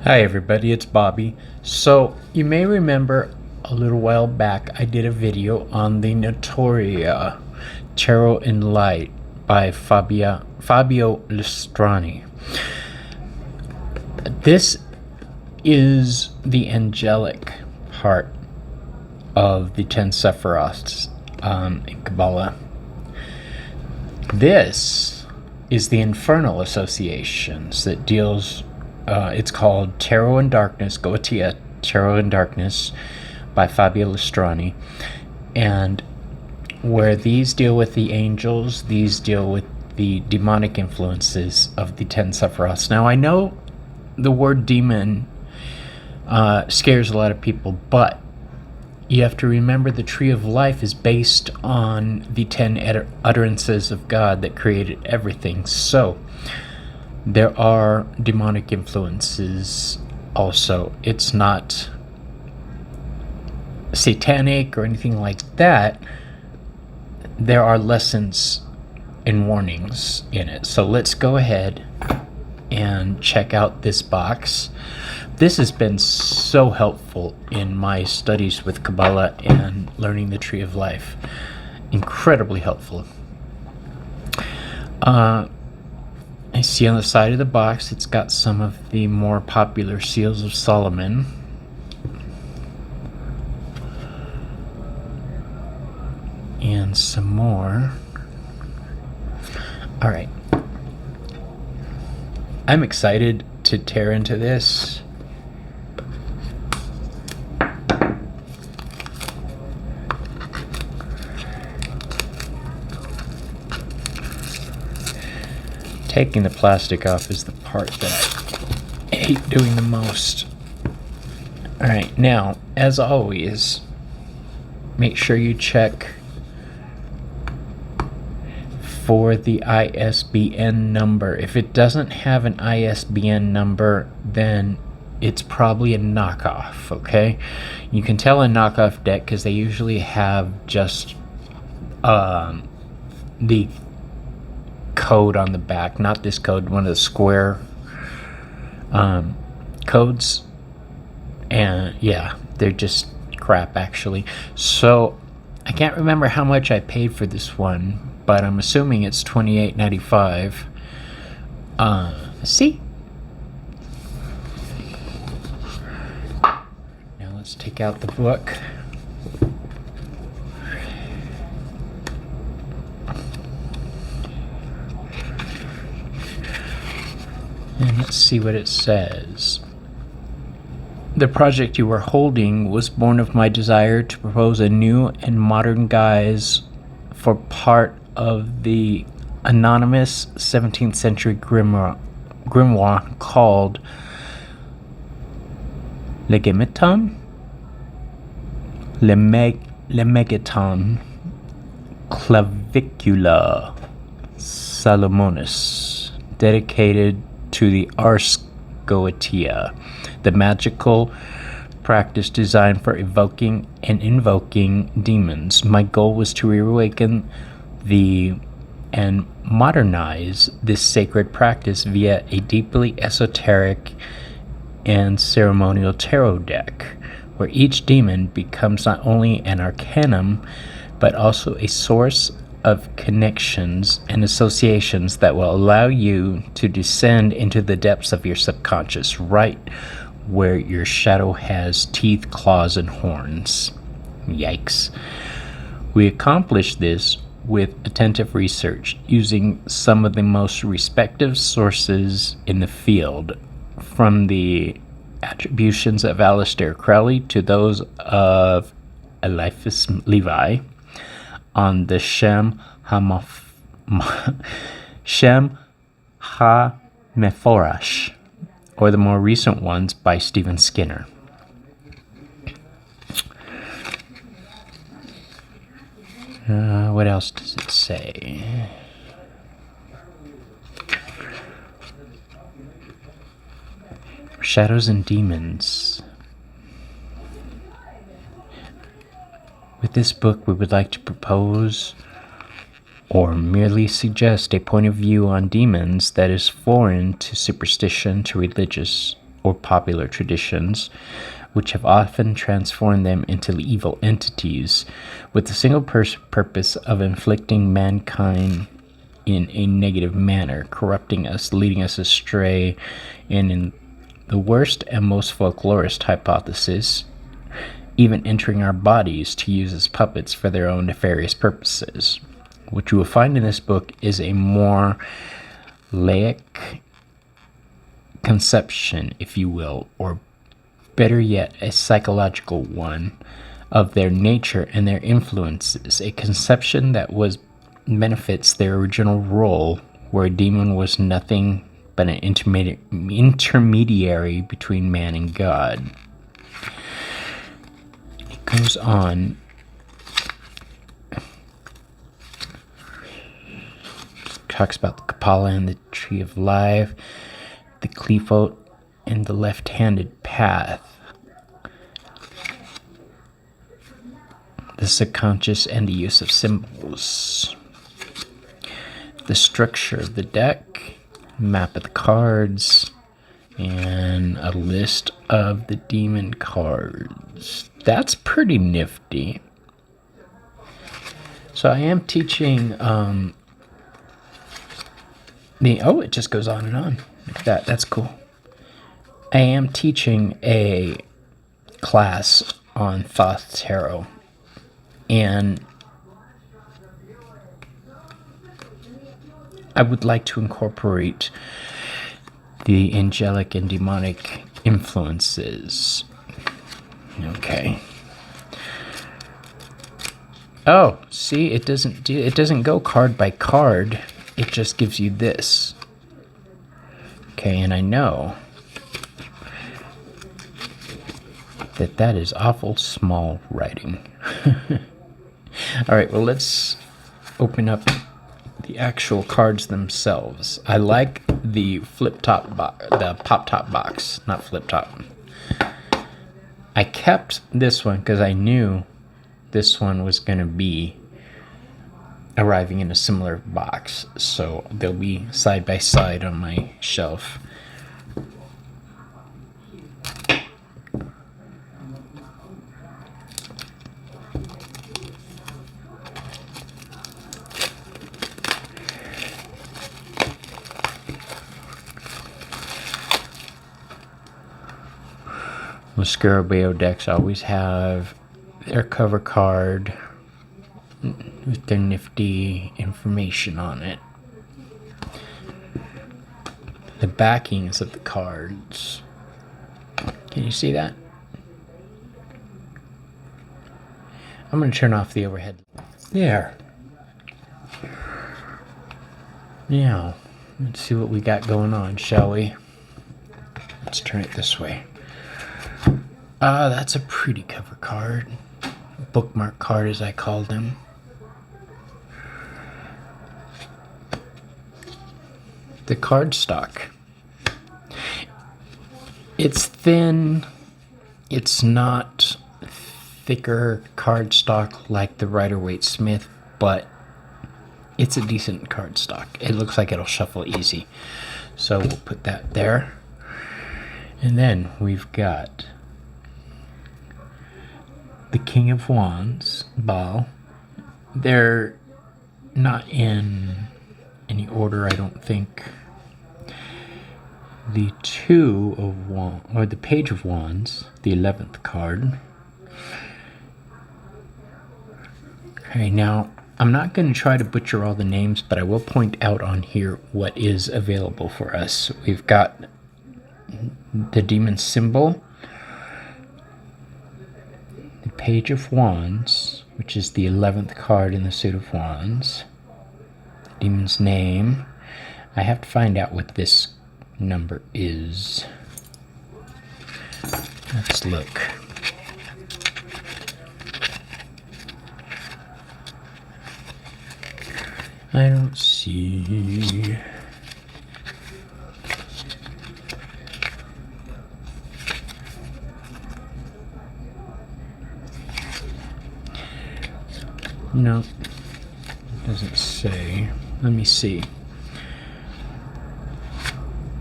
Hi everybody, it's Bobby. So you may remember a little while back I did a video on the Notoria Tarot in Light by Fabio Listrani. This is the angelic part of the 10 Sephiroths in Kabbalah. This is the infernal associations that deals it's called Tarot in Darkness, Goetia Tarot in Darkness by Fabio Listrani. And where these deal with the angels, these deal with the demonic influences of the 10 Sephiroths. Now, I know the word demon scares a lot of people, but you have to remember the tree of life is based on the 10 utterances of God that created everything. So there are demonic influences also. It's not satanic or anything like that. There are lessons and warnings in it. So let's go ahead and check out this box. This has been so helpful in my studies with Kabbalah and learning the tree of life. Incredibly helpful. I see on the side of the box it's got some of the more popular seals of Solomon. And some more. Alright. I'm excited to tear into this. Taking the plastic off is the part that I hate doing the most. Alright, now, as always, make sure you check for the ISBN number. If it doesn't have an ISBN number, then it's probably a knockoff, okay? You can tell a knockoff deck because they usually have just the code on the back, not this code, one of the square codes, and yeah, they're just crap actually. So I can't remember how much I paid for this one, but I'm assuming it's $28.95. See? Now let's take out the book. And let's see what it says. The project you were holding was born of my desire to propose a new and modern guise for part of the anonymous 17th century grimoire called Lemegeton Clavicula Salomonis, dedicated to the Ars Goetia, the magical practice designed for evoking and invoking demons. My goal was to reawaken and modernize this sacred practice via a deeply esoteric and ceremonial tarot deck, where each demon becomes not only an arcanum, but also a source of connections and associations that will allow you to descend into the depths of your subconscious, right where your shadow has teeth, claws, and horns. Yikes. We accomplished this with attentive research, using some of the most respected sources in the field, from the attributions of Aleister Crowley to those of Eliphas Levi, on the Shem HaMephorash, or the more recent ones by Stephen Skinner. What else does it say? Shadows and demons. With this book, we would like to propose or merely suggest a point of view on demons that is foreign to superstition, to religious or popular traditions, which have often transformed them into evil entities with the single purpose of inflicting mankind in a negative manner, corrupting us, leading us astray, and in the worst and most folklorist hypothesis, even entering our bodies to use as puppets for their own nefarious purposes. What you will find in this book is a more laic conception, if you will, or better yet, a psychological one of their nature and their influences, a conception that benefits their original role, where a demon was nothing but an intermediary between man and God. It goes on. Talks about the Kapala and the Tree of Life, the Qliphoth, and the left-handed path, the subconscious and the use of symbols, the structure of the deck, map of the cards, and a list of the demon cards. That's pretty nifty. So I am teaching it just goes on and on. Look at that. That's cool. I am teaching a class on Thoth Tarot, and I would like to incorporate the angelic and demonic influences. Okay. Oh, see, it doesn't go card by card. It just gives you this. Okay, and I know that is awful small writing. All right, well, let's open up the actual cards themselves. I like the the pop-top box, not flip-top. I kept this one because I knew this one was going to be arriving in a similar box, so they'll be side by side on my shelf. The Scarabeo decks always have their cover card with their nifty information on it. The backings of the cards. Can you see that? I'm going to turn off the overhead. There. Now, let's see what we got going on, shall we? Let's turn it this way. That's a pretty cover card. Bookmark card, as I call them. The cardstock. It's thin. It's not thicker cardstock like the Rider-Waite Smith, but it's a decent cardstock. It looks like it'll shuffle easy. So we'll put that there. And then we've got the King of Wands, Baal. They're not in any order, I don't think. The Two of Wands, or the Page of Wands, the 11th card. Okay, now I'm not going to try to butcher all the names, but I will point out on here what is available for us. We've got the demon symbol, the Page of Wands, which is the 11th card in the suit of Wands, the demon's name. I have to find out what this number is. Let's look. I don't see. No, it doesn't say. Let me see.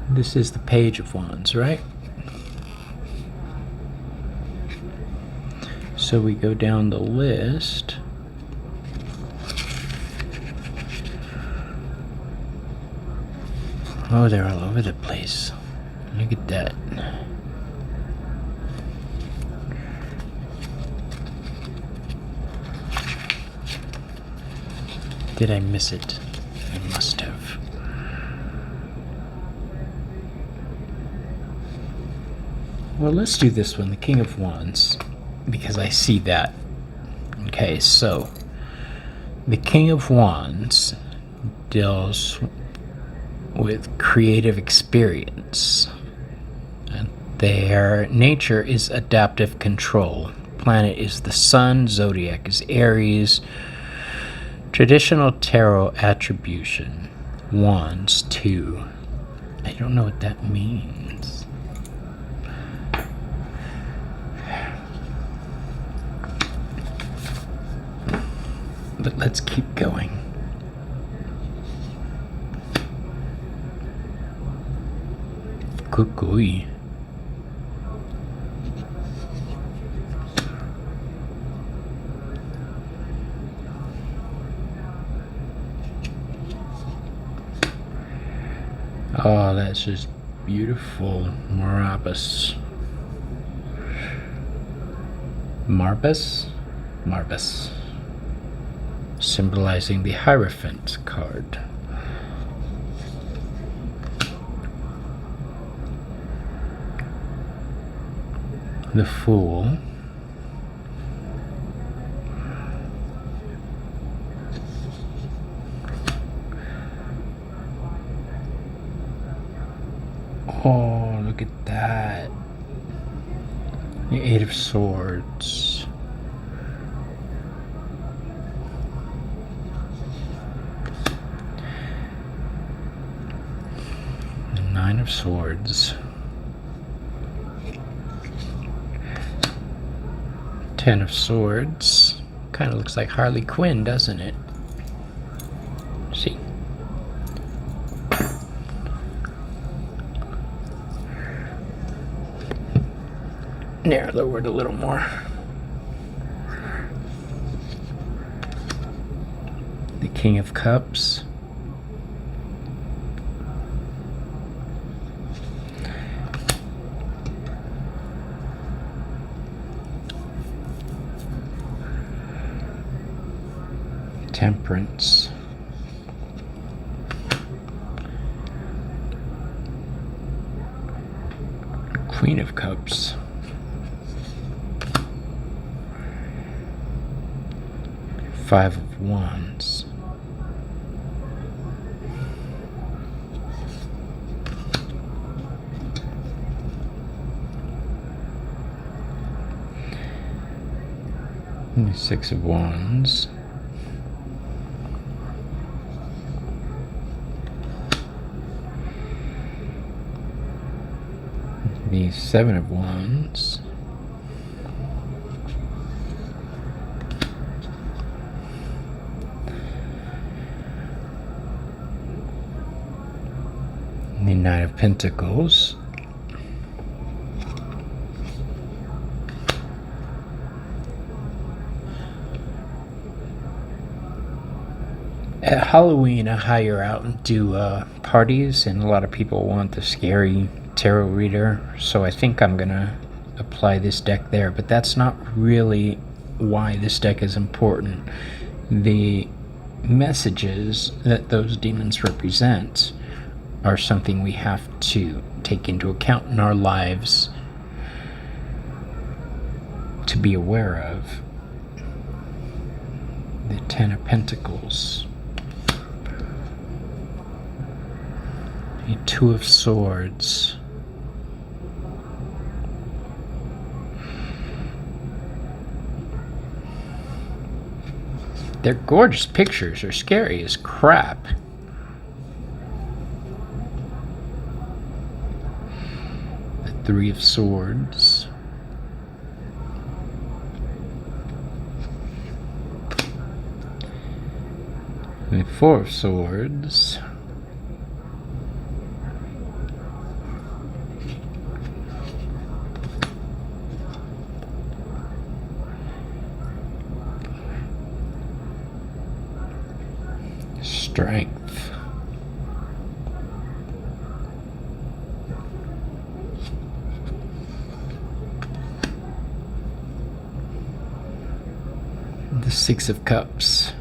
This is the Page of Wands, right? So we go down the list. Oh, they're all over the place. Look at that. Did I miss it? I must have. Well, let's do this one, the King of Wands, because I see that. Okay, so the King of Wands deals with creative experience. And their nature is adaptive control. Planet is the Sun, zodiac is Aries. Traditional tarot attribution, Wands 2. I don't know what that means. But let's keep going. Goetia. Oh, that's just beautiful. Marbus. Symbolizing the Hierophant card. The Fool. Oh, look at that. The Eight of Swords. The Nine of Swords. Ten of Swords. Kind of looks like Harley Quinn, doesn't it? See? Narrow the word a little more. The King of Cups. Temperance. Queen of Cups. Five of Wands. And the Six of Wands. The Seven of Wands. The Knight of Pentacles. At Halloween, I hire out and do parties, and a lot of people want the scary tarot reader, so I think I'm gonna apply this deck there, but that's not really why this deck is important. The messages that those demons represent are something we have to take into account in our lives to be aware of. The Ten of Pentacles. The Two of Swords. They're gorgeous pictures. They're scary as crap. The Three of Swords. The Four of Swords. Strength. The Six of Cups.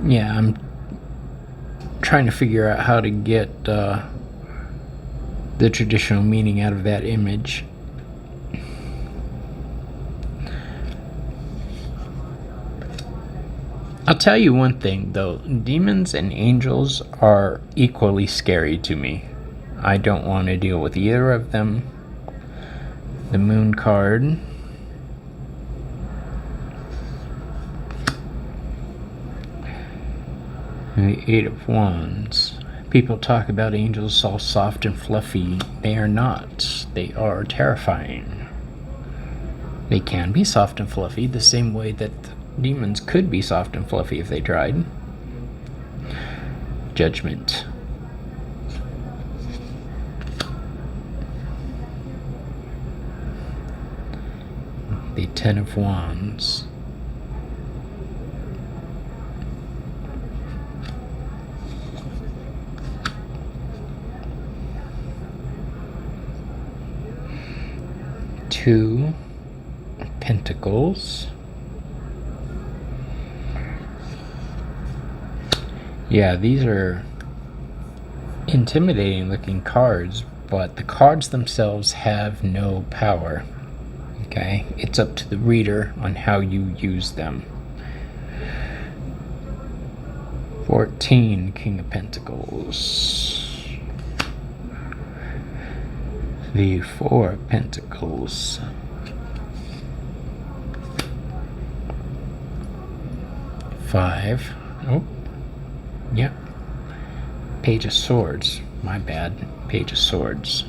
Yeah, I'm trying to figure out how to get the traditional meaning out of that image. I'll tell you one thing though, demons and angels are equally scary to me. I don't want to deal with either of them. The Moon card. And the Eight of Wands. People talk about angels all soft and fluffy. They are not. They are terrifying. They can be soft and fluffy the same way that demons could be soft and fluffy if they tried. Judgment. The Ten of Wands. Two Pentacles. Yeah, these are intimidating looking cards, but the cards themselves have no power. Okay, it's up to the reader on how you use them. 14 King of Pentacles. The Four of Pentacles. Five. Oh, yeah. Page of Swords. My bad. Page of Swords.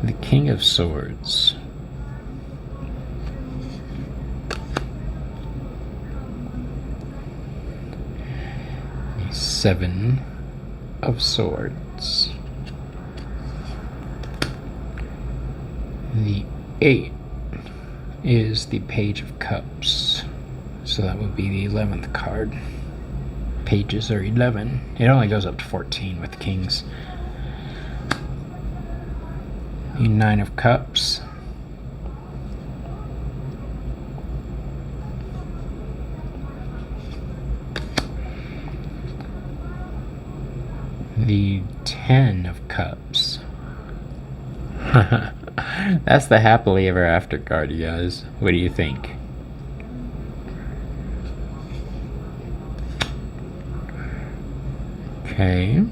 The King of Swords. The Seven of Swords. The 8 is the Page of Cups. So that would be the 11th card. Pages are 11. It only goes up to 14 with kings. The 9 of Cups. The 10 of Cups. That's the happily ever after card, you guys. What do you think? Okay.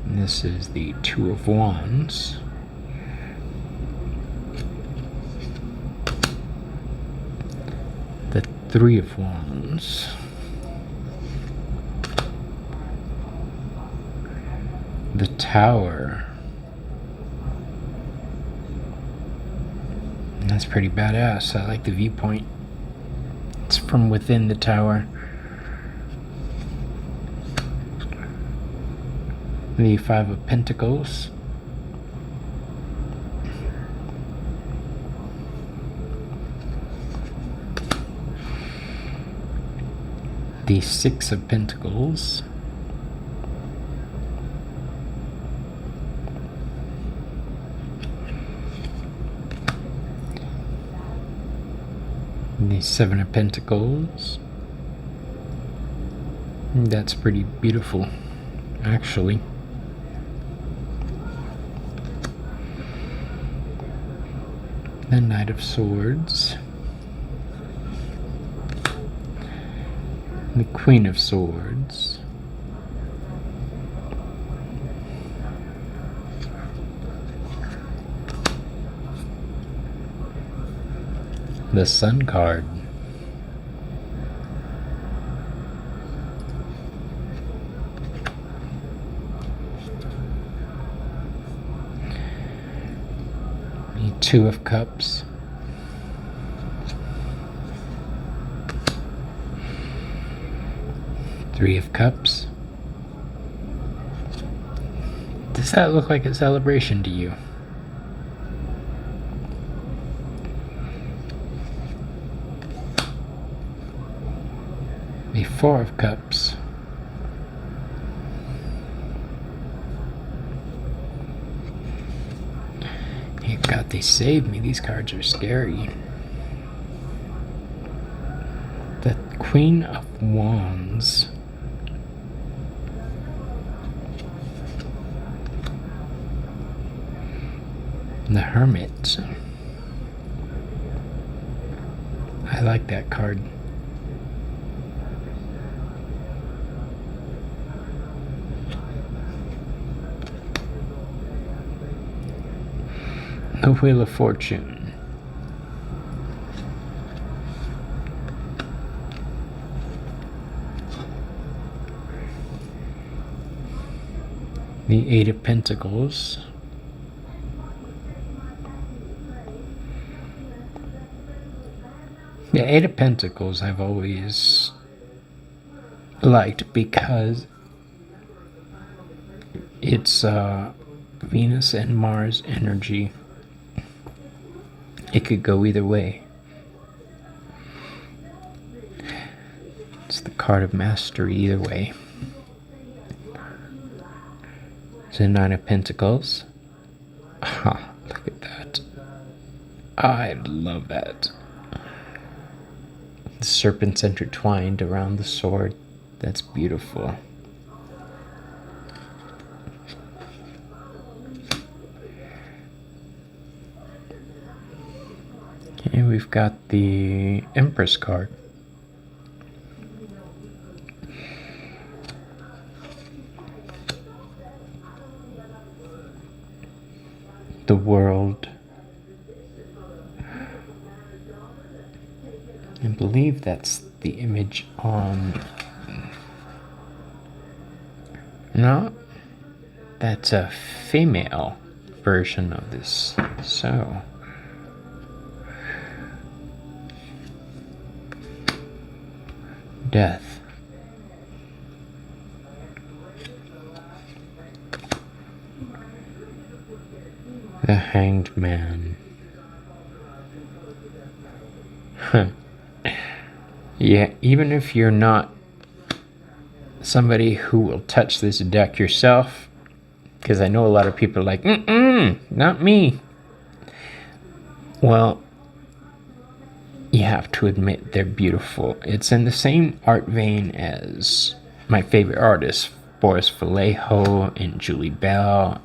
This is the Two of Wands. The Three of Wands. The Tower. That's pretty badass. I like the viewpoint. It's from within the tower. The Five of Pentacles. The Six of Pentacles. The Seven of Pentacles. That's pretty beautiful, actually. The Knight of Swords. The Queen of Swords. The Sun card. The Two of Cups. Three of Cups. Does that look like a celebration to you? Four of Cups. Hey, God, they saved me. These cards are scary. The Queen of Wands. The Hermit. I like that card. The Wheel of Fortune. The Eight of Pentacles. The Eight of Pentacles I've always liked because it's Venus and Mars energy. It could go either way. It's the card of mastery either way. It's the Nine of Pentacles. Ah, look at that. I love that. The serpents intertwined around the sword. That's beautiful. Okay, we've got the Empress card. The World. I believe that's the image on... No, that's a female version of this. So... Death. The Hanged Man. Huh. Yeah, even if you're not somebody who will touch this deck yourself, because I know a lot of people are like, not me. Well, you have to admit they're beautiful. It's in the same art vein as my favorite artists, Boris Vallejo and Julie Bell.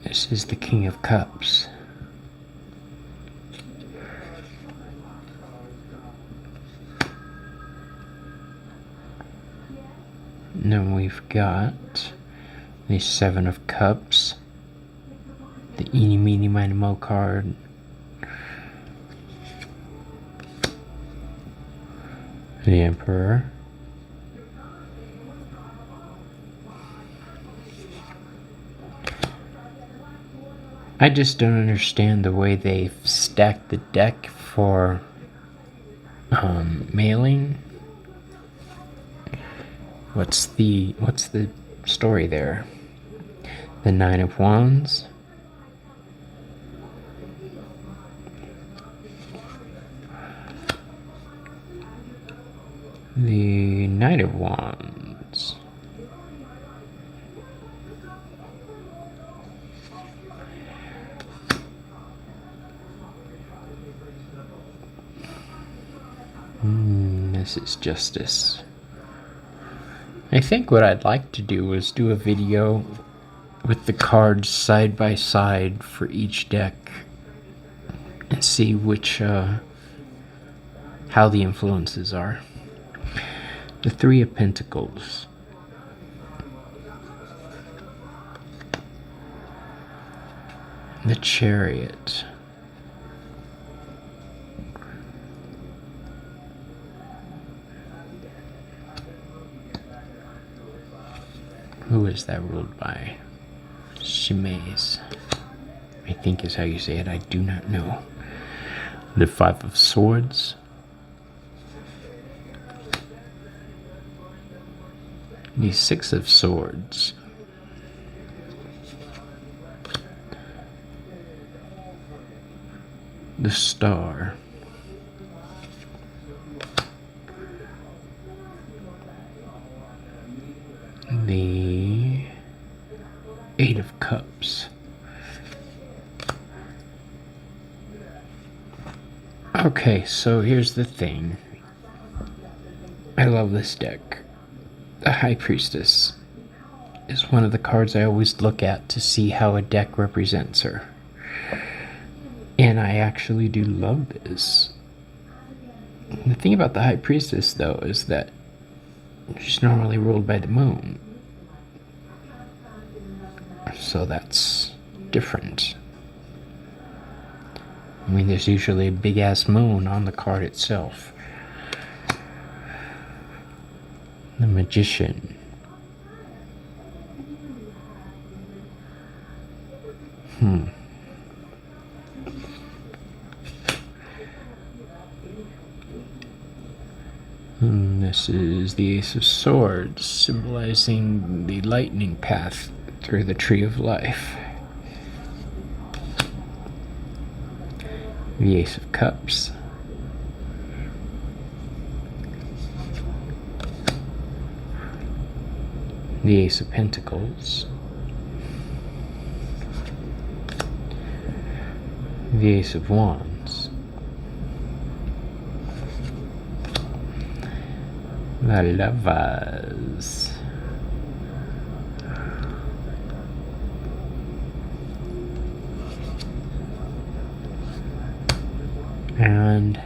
This is the King of Cups. And then we've got the Seven of Cups. The Eeny, Meeny, Miny, Mo card. The Emperor. I just don't understand the way they've stacked the deck for mailing. What's the story there? The Nine of Wands. The Knight of Wands. This is Justice. I think what I'd like to do is do a video with the cards side by side for each deck and see which, how the influences are. The Three of Pentacles. The Chariot. Who is that ruled by? Shimaze, I think is how you say it. I do not know. The Five of Swords. The Six of Swords. The Star. the Eight of Cups. Okay, so here's the thing. I love this deck. The High Priestess is one of the cards I always look at to see how a deck represents her. And I actually do love this. The thing about the High Priestess, though, is that she's normally ruled by the moon. So that's different. I mean, there's usually a big-ass moon on the card itself. The Magician. And this is the Ace of Swords, symbolizing the lightning path through the Tree of Life. The Ace of Cups. The Ace of Pentacles. The Ace of Wands. The Lovers. And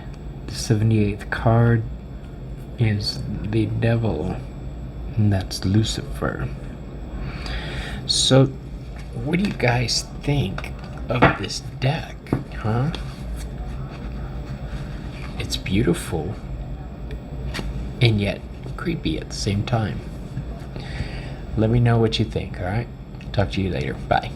the 78th card is the Devil, and that's Lucifer. So, what do you guys think of this deck, huh? It's beautiful, and yet creepy at the same time. Let me know what you think, alright? Talk to you later. Bye.